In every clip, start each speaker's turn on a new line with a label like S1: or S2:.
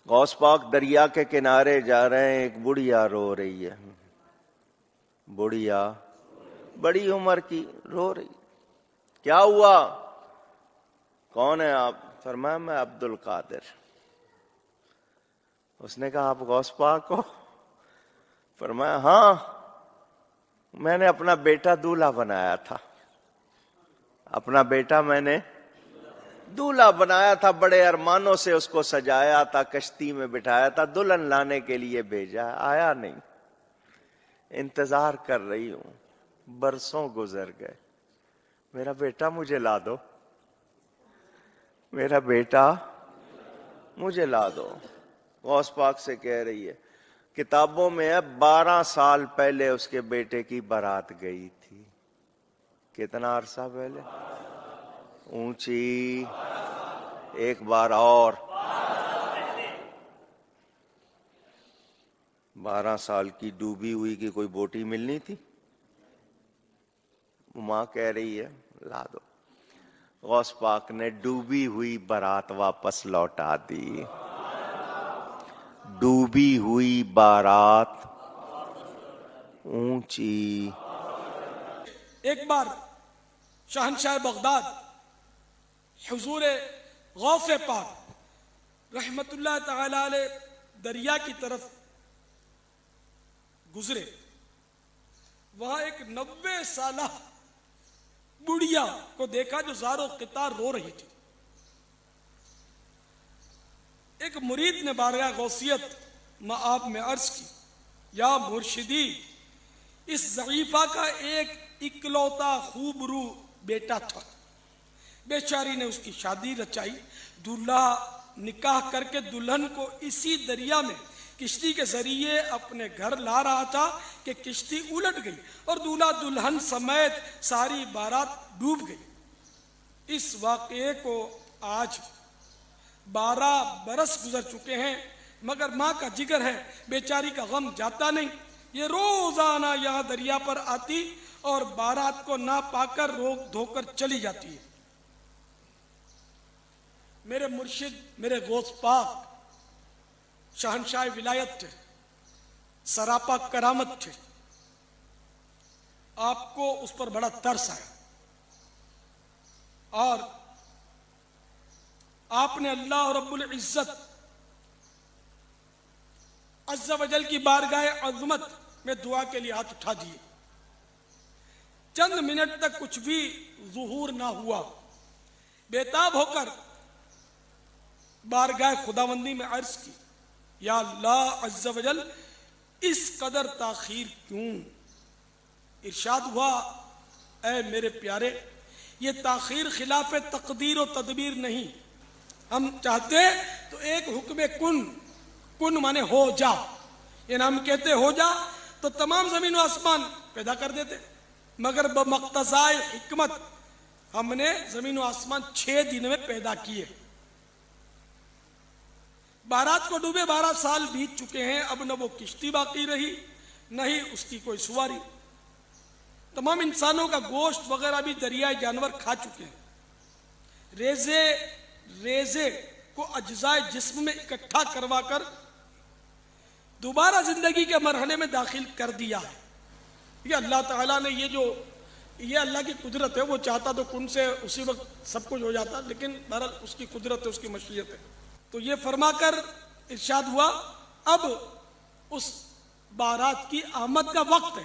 S1: غوث پاک دریا کے کنارے جا رہے ہیں، ایک بڑھیا رو رہی ہے، بڑھیا بڑی عمر کی رو رہی. کیا ہوا؟ کون ہے آپ؟ فرمایا میں عبد القادر. اس نے کہا آپ غوث پاک ہو؟ فرمایا ہاں، میں نے اپنا بیٹا دولہا بنایا تھا، اپنا بیٹا میں نے دولہا بنایا تھا، بڑے ارمانوں سے اس کو سجایا تھا، کشتی میں بٹھایا تھا، دلہن لانے کے لیے بھیجا، آیا نہیں، انتظار کر رہی ہوں، برسوں گزر گئے، میرا بیٹا مجھے لا دو، میرا بیٹا مجھے لا دو. غوث پاک سے کہہ رہی ہے، کتابوں میں ہے 12 سال پہلے اس کے بیٹے کی بارات گئی تھی. کتنا عرصہ پہلے؟ اونچی ایک بار اور، 12 سال کی ڈوبی ہوئی کی کوئی بوٹی ملنی تھی؟ ماں کہہ رہی ہے لا دو. غوث پاک نے ڈوبی ہوئی بارات واپس لوٹا دی. ڈوبی ہوئی بارات اونچی.
S2: ایک بار شہنشاہ بغداد حضور غوث پاک رحمت اللہ تعالی علیہ دریا کی طرف گزرے. وہاں ایک 90 سالہ بڑھیا کو دیکھا جو زار و قطار رو رہی تھی. ایک مرید نے بارگاہ غوثیت مآب میں عرض کی، یا مرشدی، اس ضعیفہ کا ایک اکلوتا خوبرو بیٹا تھا، بیچاری نے اس کی شادی رچائی، دولہا نکاح کر کے دلہن کو اسی دریا میں کشتی کے ذریعے اپنے گھر لا رہا تھا کہ کشتی الٹ گئی اور دولہا دلہن سمیت ساری بارات ڈوب گئی. اس واقعے کو آج 12 برس گزر چکے ہیں، مگر ماں کا جگر ہے، بیچاری کا غم جاتا نہیں. یہ روزانہ یہاں دریا پر آتی اور بارات کو نہ پا کر روک دھو کر چلی جاتی ہے. میرے مرشد میرے غوث پاک شہنشاہ ولایت تھے، سراپا کرامت تھے. آپ کو اس پر بڑا ترس آیا اور آپ نے اللہ رب العزت عز و جل کی بارگاہ عظمت میں دعا کے لیے ہاتھ اٹھا دیے. چند منٹ تک کچھ بھی ظہور نہ ہوا. بےتاب ہو کر بارگاہ خداوندی میں عرض کی، یا اللہ عز و جل اس قدر تاخیر کیوں؟ ارشاد ہوا، اے میرے پیارے، یہ تاخیر خلاف تقدیر و تدبیر نہیں. ہم چاہتے تو ایک حکم کن مانے ہو جا، یعنی ہم کہتے ہو جا تو تمام زمین و آسمان پیدا کر دیتے، مگر بمقتضائے حکمت ہم نے زمین و آسمان 6 دن میں پیدا کیے. بارات کو ڈوبے 12 سال بیت چکے ہیں، اب نہ وہ کشتی باقی رہی نہ ہی اس کی کوئی سواری. تمام انسانوں کا گوشت وغیرہ بھی دریائے جانور کھا چکے ہیں. ریزے کو اجزائے جسم میں اکٹھا کروا کر دوبارہ زندگی کے مرحلے میں داخل کر دیا ہے. یہ اللہ تعالیٰ نے یہ اللہ کی قدرت ہے. وہ چاہتا تو کن سے اسی وقت سب کچھ ہو جاتا، لیکن بہرحال اس کی قدرت ہے، اس کی مشیت ہے. تو یہ فرما کر ارشاد ہوا، اب اس بارات کی آمد کا وقت ہے.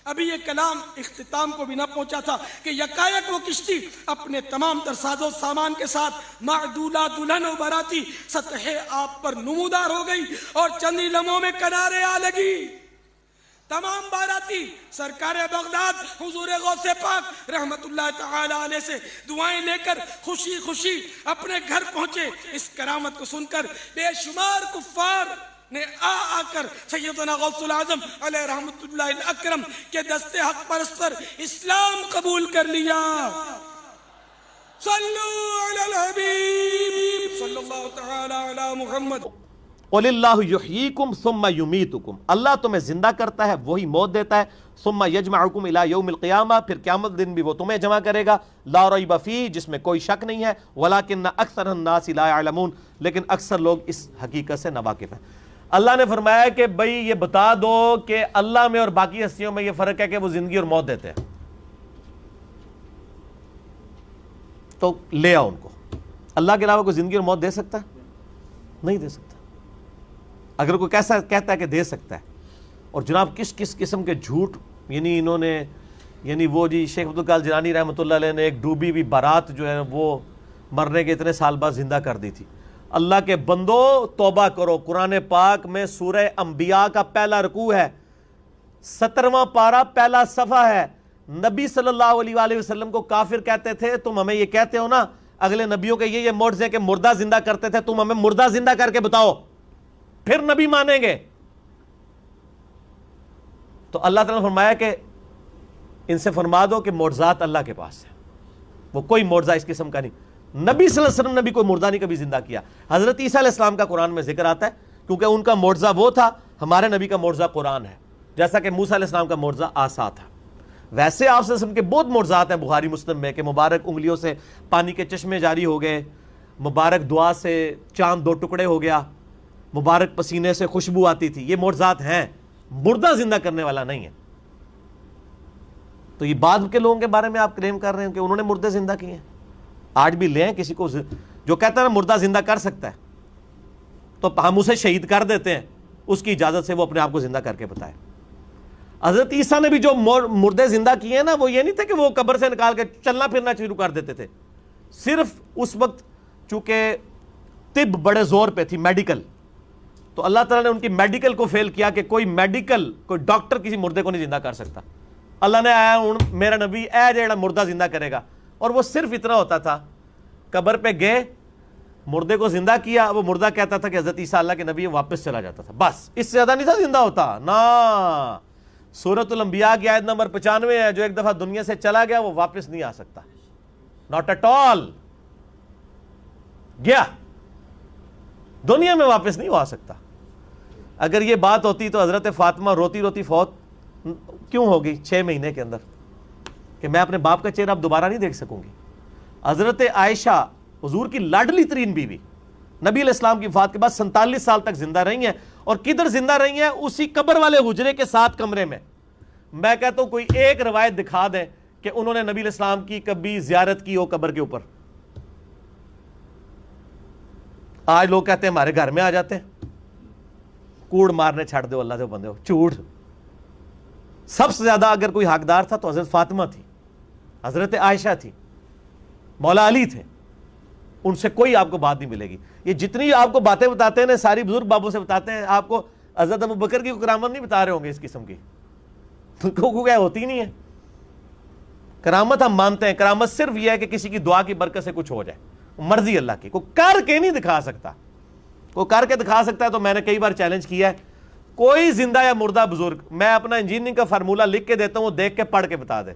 S2: ابھی یہ کلام اختتام کو بھی نہ پہنچا تھا کہ یکایک وہ کشتی اپنے تمام تر ساز و سامان کے ساتھ معدودہ دلہن و باراتی سطح آب پر نمودار ہو گئی اور چند ہی لمحوں میں کنارے آ لگی. تمام باراتی سرکار بغداد حضور غوث پاک رحمت اللہ تعالی علیہ سے دعائیں لے کر خوشی خوشی اپنے گھر پہنچے. اس کرامت کو سن کر بے شمار کفار نے آ کر سیدنا غوث العظم علیہ رحمت اللہ الاکرم کے دستے حق پرست پر اسلام قبول کر لیا. صلو علی الحبیب صلی اللہ تعالی علی محمد.
S3: قُلِ اللَّهُ يُحْيِيكُمْ ثُمَّ يُمِيتُكُمْ، اللہ تمہیں زندہ کرتا ہے وہی موت دیتا ہے، ثُمَّ يَجْمَعُكُمْ إِلَى يَوْمِ الْقِيَامَةِ، پھر قیامت دن بھی وہ تمہیں جمع کرے گا، لا ریب فیہ، جس میں کوئی شک نہیں ہے، وَلَٰكِنَّ أَكْثَرَ النَّاسِ لَا يَعْلَمُونَ، لیکن اکثر لوگ اس حقیقت سے ناواقف ہیں۔ اللہ نے فرمایا کہ بھئی یہ بتا دو کہ اللہ میں اور باقی ہستیوں میں یہ فرق ہے کہ وہ زندگی اور موت دیتے ہیں، تو لے آؤ ان کو۔ اللہ کے علاوہ کوئی زندگی اور موت دے سکتا ہے؟ نہیں دے سکتا۔ اگر کوئی کیسا کہتا ہے کہ دے سکتا ہے، اور جناب کس کس قسم کے جھوٹ، یعنی انہوں نے، یعنی وہ جی شیخ عبدالقادر جیلانی رحمۃ اللہ علیہ نے ایک ڈوبی ہوئی بارات جو ہے وہ مرنے کے اتنے سال بعد زندہ کر دی تھی۔ اللہ کے بندو توبہ کرو، قرآن پاک میں سورہ انبیاء کا پہلا رکوع ہے، 17واں پارہ پہلا صفحہ ہے۔ نبی صلی اللہ علیہ وآلہ وسلم کو کافر کہتے تھے، تم ہمیں یہ کہتے ہو نا اگلے نبیوں کے یہ معجزے کہ مردہ زندہ کرتے تھے، تم ہمیں مردہ زندہ کر کے بتاؤ پھر نبی مانیں گے۔ تو اللہ تعالیٰ نے فرمایا کہ ان سے فرما دو کہ معجزات اللہ کے پاس ہے، وہ کوئی معجزہ اس قسم کا نہیں۔ نبی صلی اللہ علیہ وسلم نے بھی کوئی مردہ نہیں کبھی زندہ کیا۔ حضرت عیسیٰ علیہ السلام کا قرآن میں ذکر آتا ہے کیونکہ ان کا معجزہ وہ تھا، ہمارے نبی کا معجزہ قرآن ہے، جیسا کہ موسیٰ علیہ السلام کا معجزہ عصا تھا۔ ویسے آپ صلی اللہ علیہ وسلم کے بہت معجزات ہیں بخاری مسلم میں، کہ مبارک انگلیوں سے پانی کے چشمے جاری ہو گئے، مبارک دعا سے چاند 2 ٹکڑے ہو گیا، مبارک پسینے سے خوشبو آتی تھی، یہ معجزات ہیں، مردہ زندہ کرنے والا نہیں ہے۔ تو یہ بعد کے لوگوں کے بارے میں آپ کلیم کر رہے ہیں کہ انہوں نے مردے زندہ کیے ہیں؟ آج بھی لیں کسی کو جو کہتا ہے نا مردہ زندہ کر سکتا ہے، تو ہم اسے شہید کر دیتے ہیں، اس کی اجازت سے وہ اپنے آپ کو زندہ کر کے بتائے۔ حضرت عیسیٰ نے بھی جو مردے زندہ کیے ہیں نا، وہ یہ نہیں تھے کہ وہ قبر سے نکال کے چلنا پھرنا شروع کر دیتے تھے، صرف اس وقت چونکہ طب بڑے زور پہ تھی، میڈیکل، تو اللہ تعالیٰ نے ان کی میڈیکل کو فیل کیا کہ کوئی میڈیکل، کوئی ڈاکٹر کسی مردے کو نہیں زندہ کر سکتا۔ اللہ نے آیا ہوں میرا نبی اے جیڑا مردہ زندہ کرے گا، اور وہ صرف اتنا ہوتا تھا، قبر پہ گئے مردے کو زندہ کیا، وہ مردہ کہتا تھا کہ حضرت عیسیٰ اللہ کے نبی، واپس چلا جاتا تھا، بس اس سے زیادہ نہیں تھا زندہ ہوتا نا۔ سورۃ الانبیاء کی آیت نمبر 95 ہے، جو ایک دفعہ دنیا سے چلا گیا وہ واپس نہیں آ سکتا، ناٹ ایٹ آل، گیا دنیا میں واپس نہیں آ سکتا۔ اگر یہ بات ہوتی تو حضرت فاطمہ روتی روتی فوت کیوں ہوگی 6 مہینے کے اندر، کہ میں اپنے باپ کا چہرہ اب دوبارہ نہیں دیکھ سکوں گی۔ حضرت عائشہ حضور کی لاڈلی ترین بیوی، نبی علیہ السلام کی وفات کے بعد 47 سال تک زندہ رہی ہیں، اور کدھر زندہ رہی ہیں؟ اسی قبر والے حجرے کے 7 کمرے میں۔ میں کہتا ہوں کوئی ایک روایت دکھا دیں کہ انہوں نے نبی علیہ السلام کی کبھی زیارت کی ہو قبر کے اوپر۔ آج لوگ کہتے ہیں ہمارے گھر میں آ جاتے ہیں، کوڑ مارنے چھڑ دو اللہ سے بندے ہو، جھوٹ۔ سب سے زیادہ اگر کوئی حقدار تھا تو حضرت فاطمہ تھی، حضرت عائشہ تھی، مولا علی تھے، ان سے کوئی آپ کو بات نہیں ملے گی۔ یہ جتنی آپ کو باتیں بتاتے ہیں ساری بزرگ بابوں سے بتاتے ہیں، آپ کو حضرت ابوبکر کی کرامت نہیں بتا رہے ہوں گے اس قسم کی، کیونکہ کیا ہوتی نہیں ہے کرامت۔ ہم مانتے ہیں کرامت صرف یہ ہے کہ کسی کی دعا کی برکت سے کچھ ہو جائے، مرضی اللہ کی، کوئی کر کے نہیں دکھا سکتا۔ کوئی کر کے دکھا سکتا ہے تو میں نے کئی بار چیلنج کیا ہے، کوئی زندہ یا مردہ بزرگ، میں اپنا انجینئرنگ کا فارمولہ لکھ کے دیتا ہوں، وہ دیکھ کے پڑھ کے بتا دے۔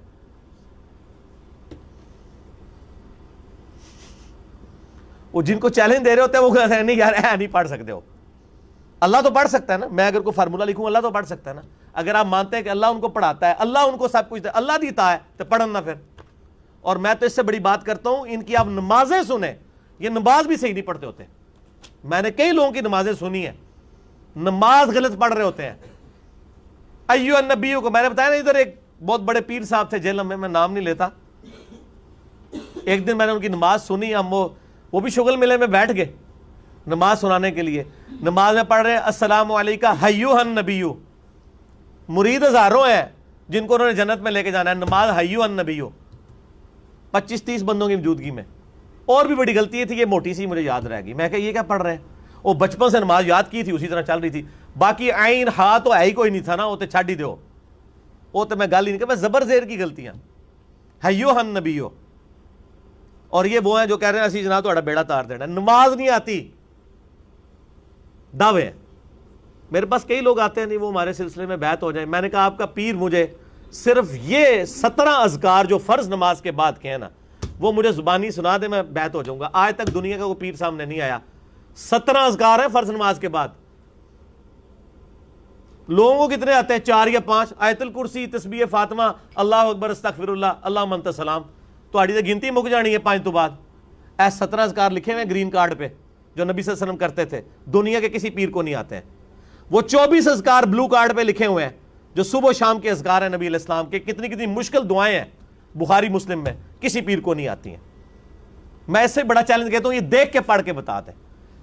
S3: وہ جن کو چیلنج دے رہے ہوتے ہیں وہ کہتے ہیں نہیں یار نہیں پڑھ سکتے ہو۔ اللہ تو پڑھ سکتا ہے نا، میں اگر کوئی فارمولہ لکھوں اللہ تو پڑھ سکتا ہے نا۔ اگر آپ مانتے ہیں کہ اللہ ان کو پڑھاتا ہے، اللہ ان کو سب کچھ دے، اللہ دیتا ہے تو پڑھن نہ پھر۔ اور میں تو اس سے بڑی بات کرتا ہوں، ان کی آپ نمازیں سنیں، یہ نماز بھی صحیح نہیں پڑھتے ہوتے۔ میں نے کئی لوگوں کی نمازیں سنی ہیں، نماز غلط پڑھ رہے ہوتے ہیں۔ ایو النبیوں کو میں نے بتایا نا، ادھر ایک بہت بڑے پیر صاحب تھے جیل میں نام نہیں لیتا، ایک دن میں نے ان کی نماز سنی، ہم وہ بھی شغل ملے میں بیٹھ گئے نماز سنانے کے لیے۔ نماز میں پڑھ رہے ہیں السلام علیکہ ایھا النبی، مرید ہزاروں ہیں جن کو انہوں نے جنت میں لے کے جانا ہے، نماز ایھا النبی 25-30 بندوں کی موجودگی میں۔ اور بھی بڑی غلطی تھی، یہ موٹی سی مجھے یاد رہ گئی، میں کہ یہ کیا پڑھ رہے ہیں؟ وہ بچپن سے نماز یاد کی تھی، اسی طرح چل رہی تھی، باقی عین ہا تو ہے ہی کوئی نہیں تھا نا، وہ تو چھڈ ہی دو، وہ تو میں گل ہی نہیں کہ میں زبر زیر کی غلطیاں ایھا النبی۔ اور یہ وہ ہیں جو کہہ رہے ہیں اسی جناب تہاڈا بیڑا تار دینا، نماز نہیں آتی، دعوے۔ میرے پاس کئی لوگ آتے ہیں نہیں وہ ہمارے سلسلے میں بیعت ہو جائیں، میں نے کہا آپ کا پیر مجھے صرف یہ 17 اذکار جو فرض نماز کے بعد کے ہیں نا وہ مجھے زبانی سنا دے، میں بیعت ہو جاؤں گا۔ آج تک دنیا کا کوئی پیر سامنے نہیں آیا، 17 اذکار ہیں فرض نماز کے بعد، لوگوں کو کتنے آتے ہیں؟ 4 یا 5. آیت الکرسی، تسبیح فاطمہ، اللہ اکبر، استغفر اللہ، اللہ منت سلام. تو آڑی تو گنتی مک جانی ہے 5 تو بعد. 17 اذکار لکھے ہوئے گرین کارڈ پہ جو نبی صلی اللہ علیہ وسلم کرتے تھے، دنیا کے کسی پیر کو نہیں آتے ہیں. وہ 24 اذکار بلو کارڈ پہ لکھے ہوئے ہیں جو صبح و شام کے اذکار ہیں نبی علیہ السلام کے. کتنی مشکل دعائیں ہیں بخاری مسلم میں، کسی پیر کو نہیں آتی ہیں. میں اس سے بڑا چیلنج کہتا ہوں یہ دیکھ کے پڑھ کے بتا دیں.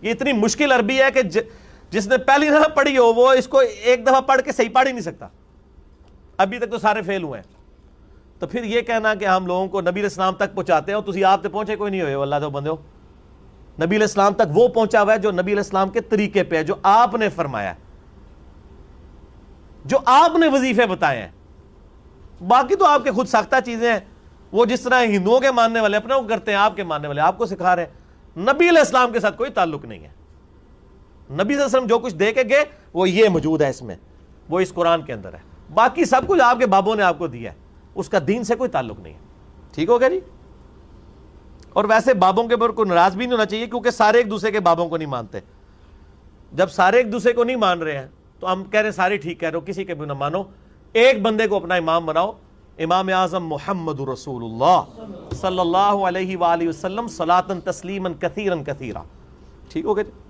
S3: یہ اتنی مشکل عربی ہے کہ جس نے پہلی دفعہ پڑھی ہو وہ اس کو ایک دفعہ پڑھ کے صحیح پڑھ ہی نہیں سکتا. ابھی تک تو سارے فیل ہوئے ہیں. تو پھر یہ کہنا کہ ہم لوگوں کو نبی علیہ السلام تک پہنچاتے ہیں، تسی آپ تک پہنچے کوئی نہیں ہوئے. اللہ تو بندے ہو، نبی علیہ السلام تک وہ پہنچا ہوا ہے جو نبی علیہ السلام کے طریقے پہ ہے، جو آپ نے فرمایا، جو آپ نے وظیفے بتائے ہیں. باقی تو آپ کے خود ساختہ چیزیں ہیں، وہ جس طرح ہندوؤں کے ماننے والے اپنا وہ کرتے ہیں، آپ کے ماننے والے آپ کو سکھا رہے ہیں. نبی علیہ السلام کے ساتھ کوئی تعلق نہیں ہے. نبی صلی اللہ علیہ وسلم جو کچھ دے کے گئے وہ یہ موجود ہے اس میں، وہ اس قرآن کے اندر ہے. باقی سب کچھ آپ کے بابوں نے آپ کو دیا ہے، اس کا دین سے کوئی تعلق نہیں ہے. ٹھیک ہو گیا جی؟ اور ویسے بابوں کے اوپر کوئی ناراض بھی نہیں ہونا چاہیے، کیونکہ سارے ایک دوسرے کے بابوں کو نہیں مانتے. جب سارے ایک دوسرے کو نہیں مان رہے ہیں تو ہم کہہ رہے ہیں سارے ٹھیک کہہ رہے ہو، کسی کے بھی نہ مانو. ایک بندے کو اپنا امام بناؤ، امام اعظم محمد رسول اللہ صلی اللہ علیہ وآلہ وسلم صلاۃ تسلیما کثیرا کثیرا. ٹھیک ہو گیا جی؟